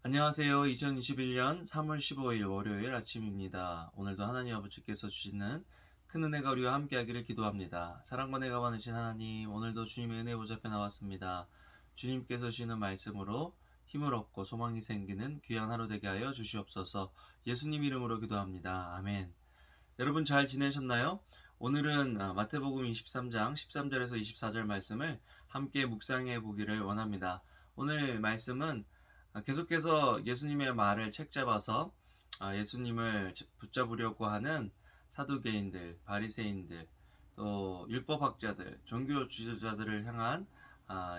안녕하세요. 2021년 3월 15일 월요일 아침입니다. 오늘도 하나님 아버지께서 주시는 큰 은혜가 우리와 함께하기를 기도합니다. 사랑과 은혜가 많으신 하나님, 오늘도 주님의 은혜 보좌 앞에 나왔습니다. 주님께서 주시는 말씀으로 힘을 얻고 소망이 생기는 귀한 하루 되게 하여 주시옵소서. 예수님 이름으로 기도합니다. 아멘. 여러분 잘 지내셨나요? 오늘은 마태복음 23장 13절에서 24절 말씀을 함께 묵상해 보기를 원합니다. 오늘 말씀은 계속해서 예수님의 말을 책잡아서 예수님을 붙잡으려고 하는 사두개인들, 바리새인들, 또 율법학자들, 종교 지도자들을 향한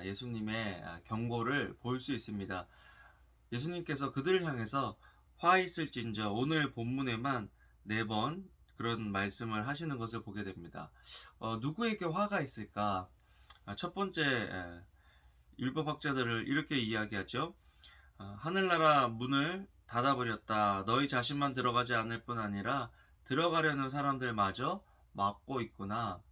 예수님의 경고를 볼 수 있습니다. 예수님께서 그들을 향해서 화 있을진저 오늘 본문에만 4번 그런 말씀을 하시는 것을 보게 됩니다. 누구에게 화가 있을까? 첫 번째 율법학자들을 이렇게 이야기하죠. 하늘나라 문을 닫아버렸다. 너희 자신만 들어가지 않을 뿐 아니라 들어가려는 사람들마저 막고 있구나.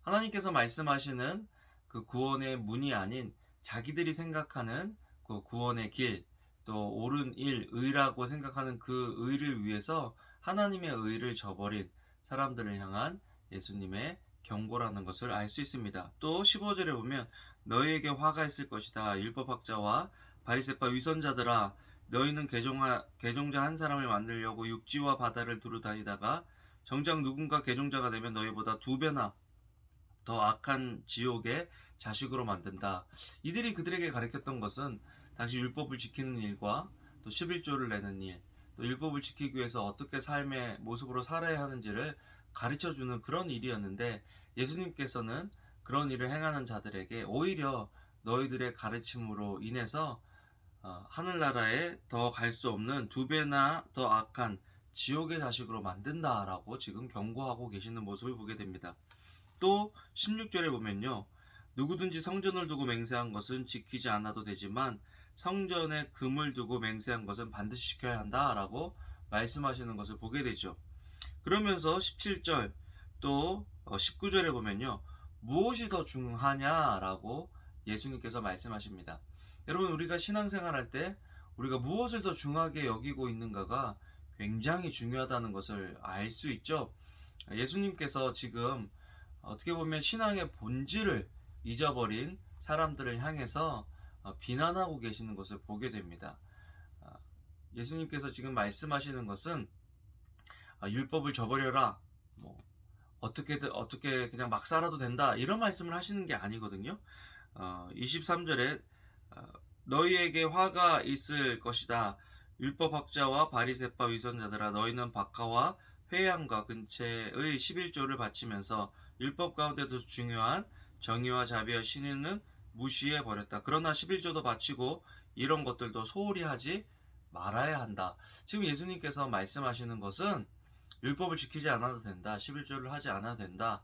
하나님께서 말씀하시는 그 구원의 문이 아닌 자기들이 생각하는 그 구원의 길, 또 옳은 일, 의라고 생각하는 그 의를 위해서 하나님의 의를 저버린 사람들을 향한 예수님의 경고라는 것을 알 수 있습니다. 또 15절에 보면 너희에게 화가 있을 것이다. 율법학자와 바리새파 위선자들아, 너희는 개종자 한 사람을 만들려고 육지와 바다를 두루 다니다가 정작 누군가 개종자가 되면 너희보다 2배나 더 악한 지옥의 자식으로 만든다. 이들이 그들에게 가르쳤던 것은 당시 율법을 지키는 일과 또 11조를 내는 일, 또 율법을 지키기 위해서 어떻게 삶의 모습으로 살아야 하는지를 가르쳐주는 그런 일이었는데, 예수님께서는 그런 일을 행하는 자들에게 오히려 너희들의 가르침으로 인해서 하늘나라에 더 갈 수 없는 2배나 더 악한 지옥의 자식으로 만든다라고 지금 경고하고 계시는 모습을 보게 됩니다. 또 16절에 보면요. 누구든지 성전을 두고 맹세한 것은 지키지 않아도 되지만 성전에 금을 두고 맹세한 것은 반드시 지켜야 한다라고 말씀하시는 것을 보게 되죠. 그러면서 17절 또 19절에 보면요. 무엇이 더 중요하냐라고 예수님께서 말씀하십니다. 여러분, 우리가 신앙생활 할 때 우리가 무엇을 더 중요하게 여기고 있는가가 굉장히 중요하다는 것을 알 수 있죠. 예수님께서 지금 어떻게 보면 신앙의 본질을 잊어버린 사람들을 향해서 비난하고 계시는 것을 보게 됩니다. 예수님께서 지금 말씀하시는 것은 율법을 저버려라, 뭐 어떻게 그냥 막 살아도 된다, 이런 말씀을 하시는 게 아니거든요. 23절에 너희에게 화가 있을 것이다. 율법학자와 바리새파 위선자들아, 너희는 박하와 회양과 근체의 11조를 바치면서 율법 가운데도 중요한 정의와 자비와 신의는 무시해 버렸다. 그러나 11조도 바치고 이런 것들도 소홀히 하지 말아야 한다. 지금 예수님께서 말씀하시는 것은 율법을 지키지 않아도 된다, 11조를 하지 않아도 된다,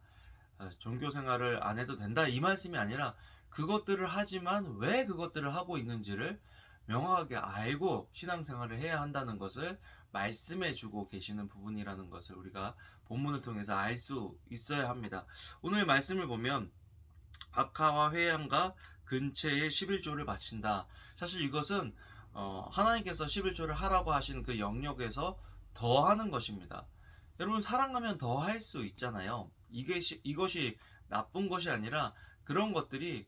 종교 생활을 안 해도 된다, 이 말씀이 아니라 그것들을 하지만 왜 그것들을 하고 있는지를 명확하게 알고 신앙생활을 해야 한다는 것을 말씀해 주고 계시는 부분이라는 것을 우리가 본문을 통해서 알 수 있어야 합니다. 오늘 말씀을 보면 박하와 회양과 근처에 11조를 바친다. 사실 이것은 하나님께서 11조를 하라고 하신 그 영역에서 더 하는 것입니다. 여러분, 사랑하면 더 할 수 있잖아요. 이것이 나쁜 것이 아니라 그런 것들이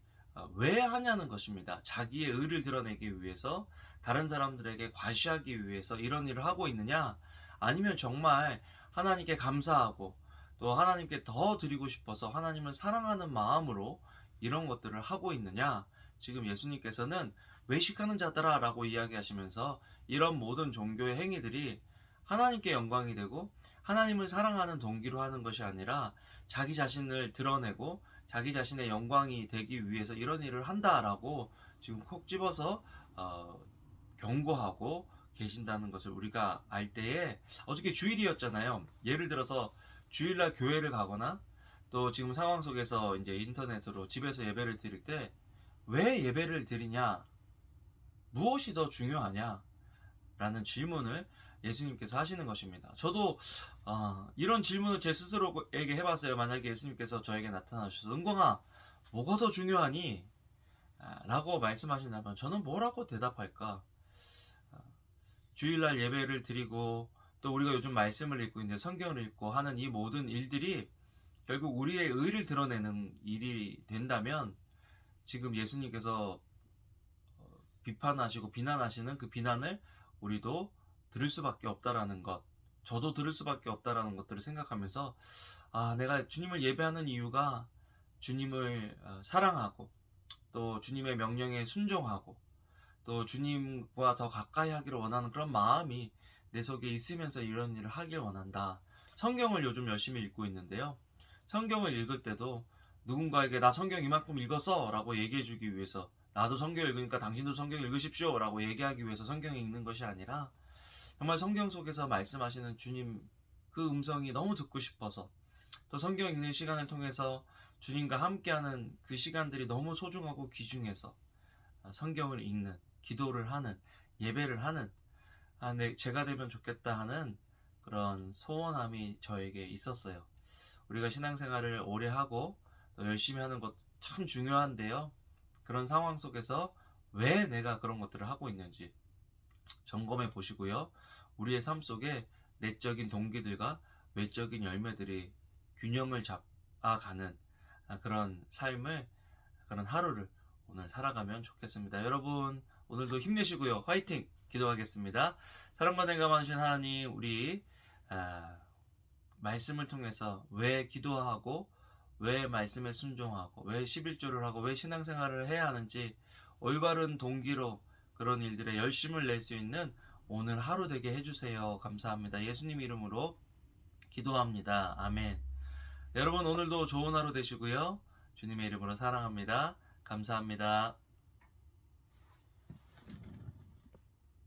왜 하냐는 것입니다. 자기의 의를 드러내기 위해서, 다른 사람들에게 과시하기 위해서 이런 일을 하고 있느냐? 아니면 정말 하나님께 감사하고 또 하나님께 더 드리고 싶어서 하나님을 사랑하는 마음으로 이런 것들을 하고 있느냐? 지금 예수님께서는 외식하는 자들아 라고 이야기하시면서 이런 모든 종교의 행위들이 하나님께 영광이 되고 하나님을 사랑하는 동기로 하는 것이 아니라 자기 자신을 드러내고 자기 자신의 영광이 되기 위해서 이런 일을 한다라고 지금 콕 집어서 경고하고 계신다는 것을 우리가 알 때에, 어저께 주일이었잖아요. 예를 들어서 주일날 교회를 가거나 또 지금 상황 속에서 이제 인터넷으로 집에서 예배를 드릴 때 왜 예배를 드리냐? 무엇이 더 중요하냐? 라는 질문을 예수님께서 하시는 것입니다. 저도 이런 질문을 제 스스로에게 해봤어요. 만약에 예수님께서 저에게 나타나셔서 은광아, 뭐가 더 중요하니? 라고 말씀하신다면 저는 뭐라고 대답할까? 주일날 예배를 드리고 또 우리가 요즘 말씀을 읽고 이제 성경을 읽고 하는 이 모든 일들이 결국 우리의 의를 드러내는 일이 된다면 지금 예수님께서 비판하시고 비난하시는 그 비난을 우리도 들을 수밖에 없다라는 것, 저도 들을 수밖에 없다라는 것들을 생각하면서 내가 주님을 예배하는 이유가 주님을 사랑하고 또 주님의 명령에 순종하고 또 주님과 더 가까이 하기를 원하는 그런 마음이 내 속에 있으면서 이런 일을 하길 원한다. 성경을 요즘 열심히 읽고 있는데요. 성경을 읽을 때도 누군가에게 나 성경 이만큼 읽었어 라고 얘기해 주기 위해서, 나도 성경 읽으니까 당신도 성경 읽으십시오 라고 얘기하기 위해서 성경 읽는 것이 아니라 정말 성경 속에서 말씀하시는 주님 그 음성이 너무 듣고 싶어서, 또 성경 읽는 시간을 통해서 주님과 함께하는 그 시간들이 너무 소중하고 귀중해서 성경을 읽는, 기도를 하는, 예배를 하는 제가 되면 좋겠다 하는 그런 소원함이 저에게 있었어요. 우리가 신앙생활을 오래 하고 열심히 하는 것 참 중요한데요. 그런 상황 속에서 왜 내가 그런 것들을 하고 있는지 점검해 보시고요. 우리의 삶 속에 내적인 동기들과 외적인 열매들이 균형을 잡아가는 그런 삶을, 그런 하루를 오늘 살아가면 좋겠습니다. 여러분 오늘도 힘내시고요. 화이팅! 기도하겠습니다. 사랑과 내가 많으신 하나님, 우리 말씀을 통해서 왜 기도하고 왜 말씀에 순종하고 왜 11조를 하고 왜 신앙생활을 해야 하는지 올바른 동기로 그런 일들에 열심을 낼 수 있는 오늘 하루 되게 해주세요. 감사합니다. 예수님 이름으로 기도합니다. 아멘. 여러분 오늘도 좋은 하루 되시고요. 주님의 이름으로 사랑합니다. 감사합니다.